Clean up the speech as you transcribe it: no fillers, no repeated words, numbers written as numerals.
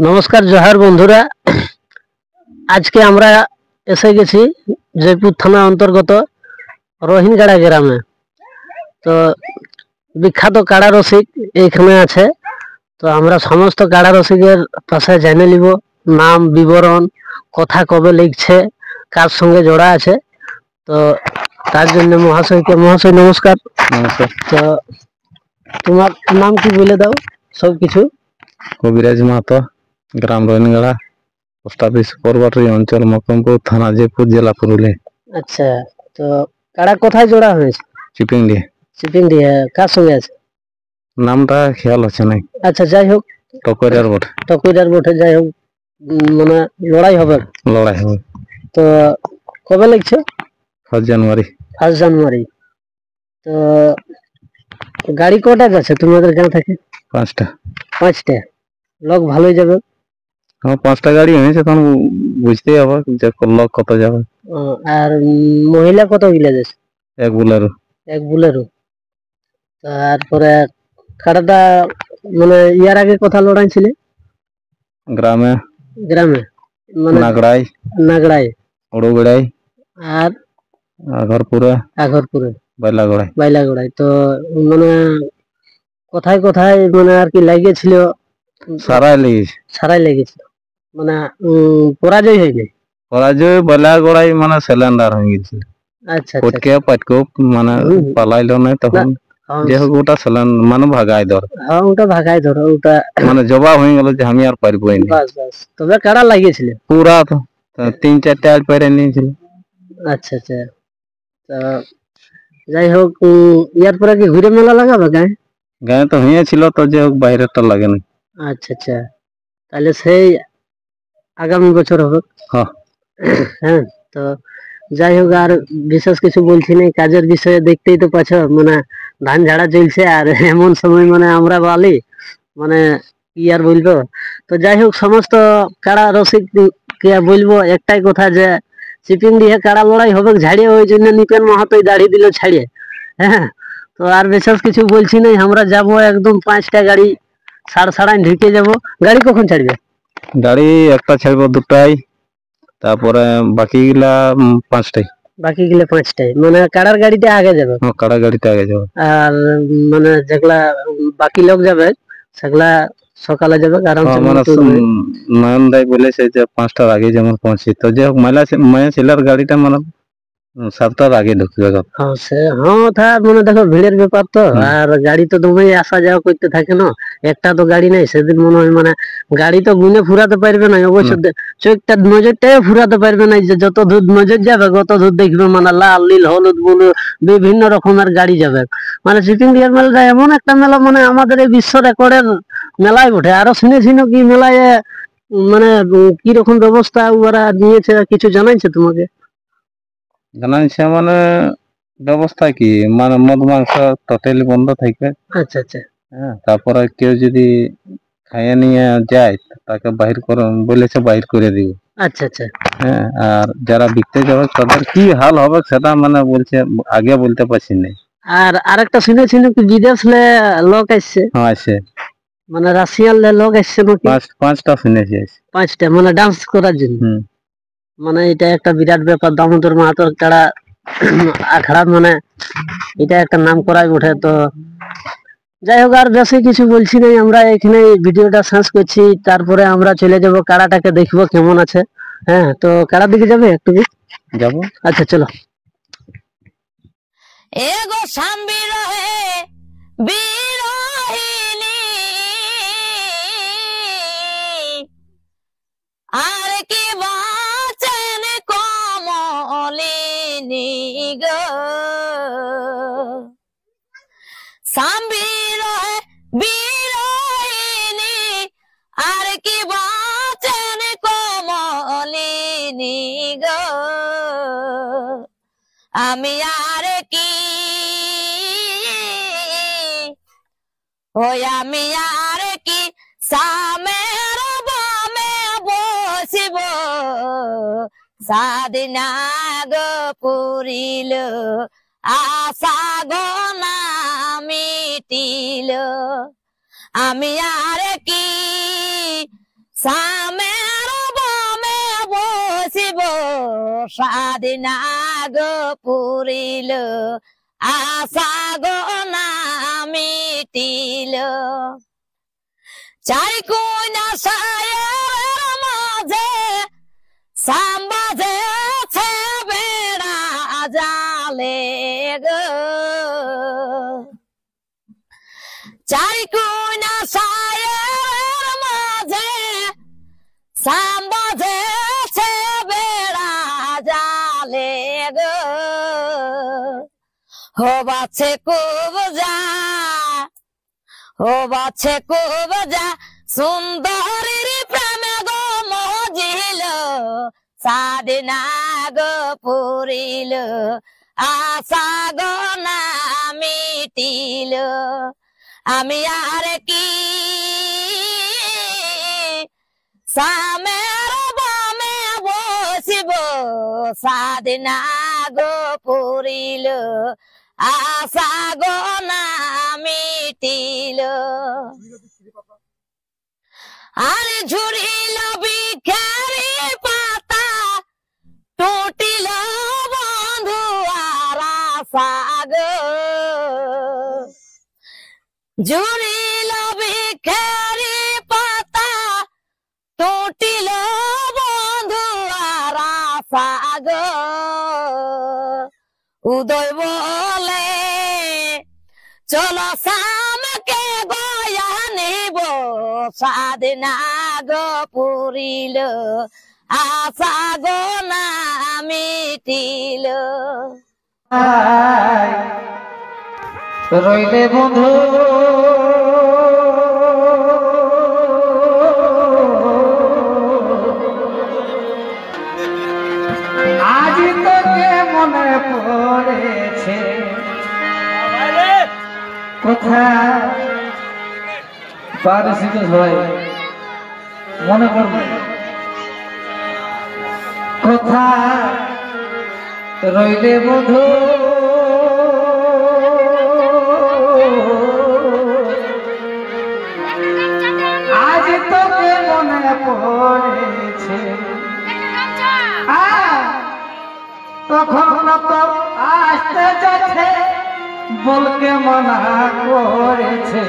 নমস্কার জোহার বন্ধুরা। আজকে আমরা এসে গেছি জয়পুর থানা অন্তর্গত রহিনগাড়া গ্রামে। তো বিখ্যাত কাড়া রসিক এইখানে আছে। তো আমরা সমস্ত কাড়া রসিকের পাশে জেনে নিব নাম বিবরণ, কথা কবে লিখছে, কার সঙ্গে জোড়া আছে। তো তার জন্য মহাশয় নমস্কার। নমস্কার। তো তোমার নাম কি বলে দাও সব কিছু। কবিরাজ মাহাতো, গ্রাম রহিনগাড়া, পোস্ট অফিস পরবাটরি, অঞ্চল মকরমপুর, থানা জয়পুর, জেলা পুরুলিয়া। আচ্ছা, তো কাড়া কোথায় জোড়া হয়েছে? চিপিংডি। চিপিংডি, কার সঙ্গে আছে? নামটা খেয়াল আছে নাই। আচ্ছা, যাই হোক, টকরিয়ার বটে। টকুইরার বটে, যাই হোক, মানে লড়াই হবে। লড়াই হবে। তো কবে লিখছে? 1 জানুয়ারি। 1 জানুয়ারি। তো গাড়ি কটা যাচ্ছে তোমাদের গাঁ থেকে? 5টা। 5টা লোক ভালোই যাবে। হ্যাঁ, 5টা গাড়ি হয়েছে, তখন বুঝতেই হবে যে লোক কত যাবে। আর মহিলা কত গিলা যাচ্ছে? 1 বুলেরো। 1 বুলেরো। তারপরে কাড়াটা মানে ইয়ার আগে কথা লড়াই ছিল গ্রামে মানে নাগড়াই উড়ুগড়াই আর আগরপুরে বাইলাগড়াই। তো মানে কোথায় কোথায় মানে আর কি লাগিয়েছিল? সারাই লেগেছিল, মানে পরাজয় হয়নি। বাইলাগড়াই মানে সিলিন্ডার হয়ে গেছে। আচ্ছা, পাটকে মানে পালাইলো না, তখন যে হোক ওটা মানে ভাগাই ধর। হ্যাঁ, ওটা ভাগাই ধরো, ওটা মানে জবাব হয়ে গেল যে আমি আর পারবোই না। বাস বাস। তবে কাড়া লাগিয়েছিল পুরা, তো 3-4টা আজ পেরে নিয়েছিল। আচ্ছা আচ্ছা। তো যাই হোক, ইয়ার পরে কি ঘুরে মেলা লাগাবে গায়ে তো হয়েছিল, তো যে হোক বাইরেটা লাগে না। আচ্ছা আচ্ছা, তাহলে সেই আগামী বছর হবে। হ্যাঁ, তো যাই হোক, আর বিশেষ কিছু বলছি না, কাজের বিষয়ে দেখতেই তো পাচ্ছ, মানে ধান ঝাড়া চলছে, আর এমন সময় মানে আমরা বালি, মানে কি আর বলবো। তো যাই হোক, সমস্ত কাড়া রসিক কে বলবো একটাই কথা, যে চিপিং দিয়ে কাড়া লড়াই হবে ঝাড়িয়ে, ওই জন্য নিপেন মাহাতোই দাড়ি দিল ছাড়িয়ে। হ্যাঁ, তো আর বিশেষ কিছু বলছি নাই, আমরা যাব একদম 5টা গাড়ি সাড়াই ঢুকে যাব। গাড়ি কখন ছাড়বে? গাড়ি একটা ছাড়বো 2টায়, তারপরে বাকি গুলা 5টায়। মানে কাড়ার গাড়িটা আগে যাবে? কাড়া গাড়িটা আগে যাবে। আর মানে যেগুলা বাকি লোক যাবে সেগুলা সকালে যাবে, কারণ নয়ন দাই বলেছে যে 5টার আগে যেমন পৌঁছি। তো যে হোক, মায়া ছেলের গাড়িটা মানে 7টার আগে ঢুকবে। হ্যাঁ, মানে দেখো, ভিড়ের ব্যাপার তো, আর গাড়ি তো দমে আসা যাওয়া করতে থাকে না। একটা তো গাড়ি নাই সেদিন, মনে হয় মানে গাড়ি তো গুনে ফুরাতে পারবে না, অবশ্য চোখটা নজরটাই ফুরাতে পারবে না, যে যত দূর নজর যাবে তত দূর দেখবে, মানে লাল নীল হলুদ বুলু বিভিন্ন রকমের গাড়ি যাবে। মানে চিপিং ডিয়ার মেলাটা এমন একটা মেলা, মানে আমাদের এই বিশ্ব রেকর্ডের মেলায় বটে। আরো শুনেছি কি মেলায় মানে কি রকম ব্যবস্থা ওরা নিয়েছে, কিছু জানাইছে তোমাকে? জানাইছে মানে ব্যবস্থা কি, মানে মদ মাংস টোটালি বন্ধ থাকবে। আচ্ছা আচ্ছা। হ্যাঁ, তারপরে কেউ যদি খাইয়ে নিয়ে যায় তাকে বাহির করে বলেছে, বাহির করে দিব। আচ্ছা আচ্ছা। হ্যাঁ, আর যারা বিকতে যাবে তাদের কি হাল হবে সেটা মানে বলছে, আগে বলতে পারছি না। আর আরেকটা শুনেছি কি বিদেশ লোক আসছে? হ্যাঁ, আসছে, মানে রাশিয়ান লোক আসছে নাকি? 5টা শুনেছি। 5টা মানে ডান্স করার জন্য। মানে এটা একটা বিরাট ব্যাপার, দামোদর মাহাতোর কাড়া আখড়া, মানে এটা একটা নাম করাই ওঠে। তো যাই হোক, আর বেশি কিছু বলছি না, আমরা এখানে ভিডিওটা শেষ করছি। তারপরে আমরা চলে যাব কাড়াটাকে দেখবো কেমন আছে। হ্যাঁ, তো কাড়ার দিকে যাবে একটু? যাবো। আচ্ছা, চলো। এগো সাম্বি রহে বিরহিনী, আর কি বাঁচেন কমলিনী গো, সাম্বি রহে বিরহিনী, আর কি বাঁচেন কমলিনী গো, আমি আর কি ওই আমি আর কি সামের বামে বসিব, সাদিনা গো পুরিল আশা গো না মিটিল, আমি আর কি সামের বামে বসিব স্বাধীনা গো পুরিল আশা গো না মিটিল চাই কইনা সায়ের মাঝে সাম্বাজেছে বেড়া জালে গো চাই কইনা সায়ের মাঝে সাম্বাজেছে বেড়া জালে গো হবাছে খুব যা হবাছে খুব যা সুন্দরীর প্রেমে গো মজিল স্বাধীনা গো পুরিল আশা গো না মিটিল আমি আর কি সামের বামে বসিব স্বাধীনা গো পুরিল আশা গো না মিটিল আরে ঝুরিল বিখারি পাতা টুটিল বন্ধু আর আশা গো ঝুরিল বিখারি পাতা টুটিল বন্ধু আর আশা গো উদয় বলে চলো সামকে গয়া নিব স্বাধীনা গো পুরিল আশা গো না মিটিল রইলে বন্ধু আজ তোকে মনে পড়েছে কোথায় পারিস ভাই মনে করবে কোথায় রইলে বন্ধু আজ তোকে মনে পড়েছে তখন তো আসতে যাচ্ছে বলকে মানা করেছে